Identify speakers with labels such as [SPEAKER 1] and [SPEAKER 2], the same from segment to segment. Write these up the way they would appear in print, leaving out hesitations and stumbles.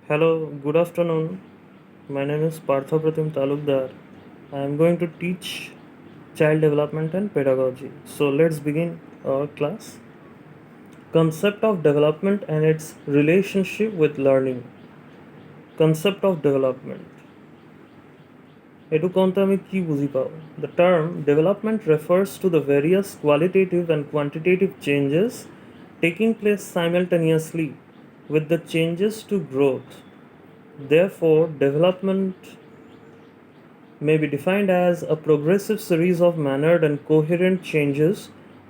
[SPEAKER 1] Hello, good afternoon. My name is Parthapratim Talukdar. I am going to teach child development and pedagogy. So let's begin our class. Concept of development and its relationship with learning. Concept of development. এটু কোনটা আমি কি বুঝি পাও? The term development refers to the various qualitative and quantitative changes taking place simultaneously with the changes to growth. Therefore, development may be defined as a progressive series of mannered and coherent changes.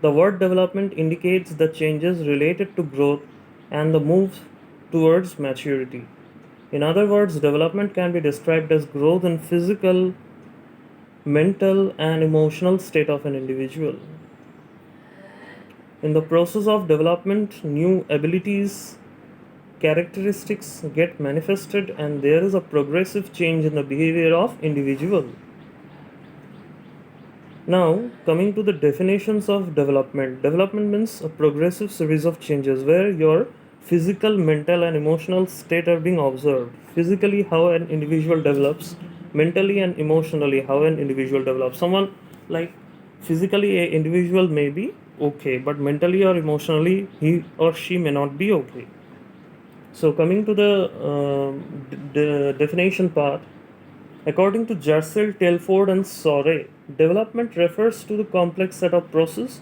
[SPEAKER 1] The word development indicates the changes related to growth and the move towards maturity. In other words, development can be described as growth in physical, mental, and emotional state of an individual. In the process of development, new abilities, characteristics get manifested, and there is a progressive change in the behavior of individual. Now, coming to the definitions of development. Development means a progressive series of changes where your physical, mental, and emotional state are being observed. Physically, how an individual develops, mentally and emotionally, how an individual develops. Someone like physically, a individual may be okay, but mentally or emotionally, he or she may not be okay. So, coming to the definition part, according to Jersey, Telford, and Sorey, development refers to the complex set of processes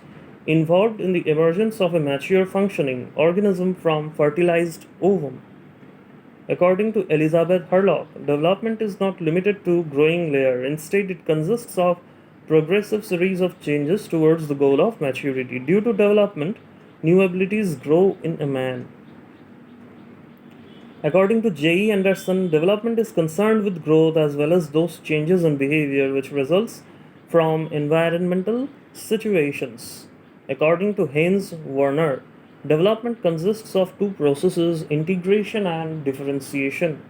[SPEAKER 1] involved in the emergence of a mature functioning organism from fertilized ovum. According to Elizabeth Hurlock, development is not limited to growing layer. Instead, it consists of progressive series of changes towards the goal of maturity. Due to development, new abilities grow in a man. According to J.E. Anderson, development is concerned with growth as well as those changes in behavior which results from environmental situations. According to Heinz Werner, development consists of two processes, integration and differentiation.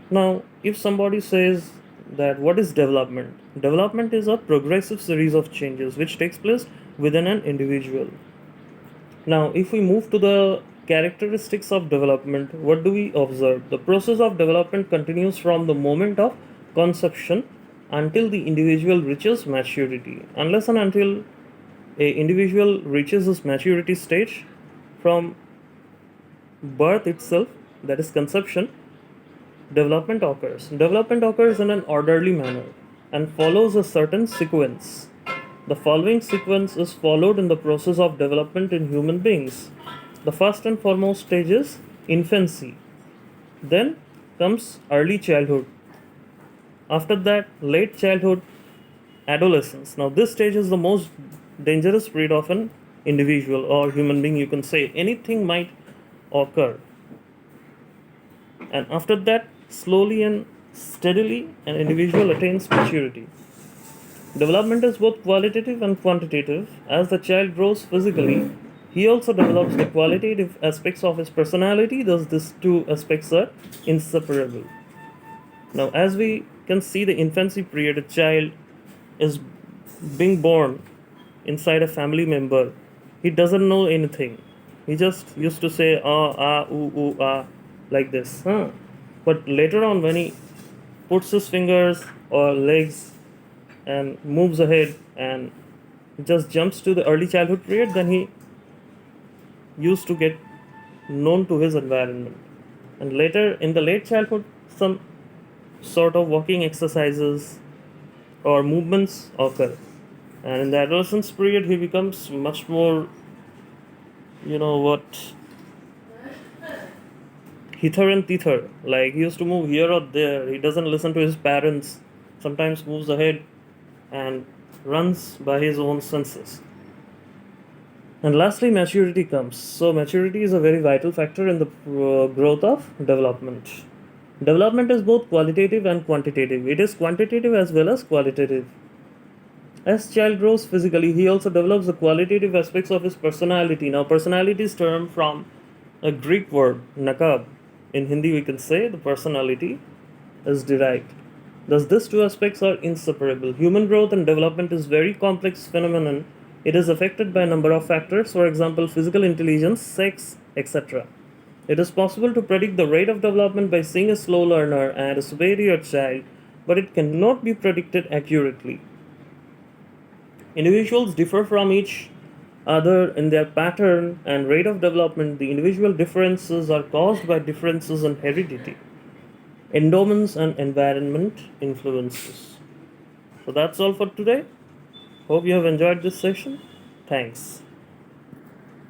[SPEAKER 1] Now, if somebody says that what is development? Development is a progressive series of changes which takes place within an individual. Now, if we move to the characteristics of development, what do we observe? The process of development continues from the moment of conception until the individual reaches maturity. Unless and until a individual reaches this maturity stage, from birth itself, that is conception, development occurs. Development occurs in an orderly manner and follows a certain sequence. The following sequence is followed in the process of development in human beings. The first and foremost stage is infancy. Then comes early childhood. After that, late childhood, adolescence. Now, this stage is the most dangerous period of an individual or human being, you can say. Anything might occur. And after that, slowly and steadily, an individual attains maturity. Development is both qualitative and quantitative. As the child grows physically, he also develops the qualitative aspects of his personality, thus, these two aspects are inseparable. Now, as we can see, the infancy period, a child is being born inside a family member. He doesn't know anything. He just used to say ah, ah, ooh, ooh, ah, like this. Huh? But later on, when he puts his fingers or legs and moves ahead and just jumps to the early childhood period, then he used to get known to his environment. And later in the late childhood, some sort of walking exercises or movements occur. And in the adolescence period, he becomes much more, what, hither and thither. Like he used to move here or there. He doesn't listen to his parents, sometimes moves ahead and runs by his own senses. And lastly, maturity comes. So, maturity is a very vital factor in the growth of development. Development is both qualitative and quantitative. It is quantitative as well as qualitative. As child grows physically, he also develops the qualitative aspects of his personality. Now, personality is termed from a Greek word, nakab. In Hindi, we can say the personality is derived. Thus, these two aspects are inseparable. Human growth and development is very complex phenomenon. It is affected by a number of factors, for example, physical intelligence, sex, etc. It is possible to predict the rate of development by seeing a slow learner and a superior child, but it cannot be predicted accurately. Individuals differ from each other in their pattern and rate of development. The individual differences are caused by differences in heredity, endowments, and environment influences. So that's all for today. Hope you have enjoyed this session. Thanks.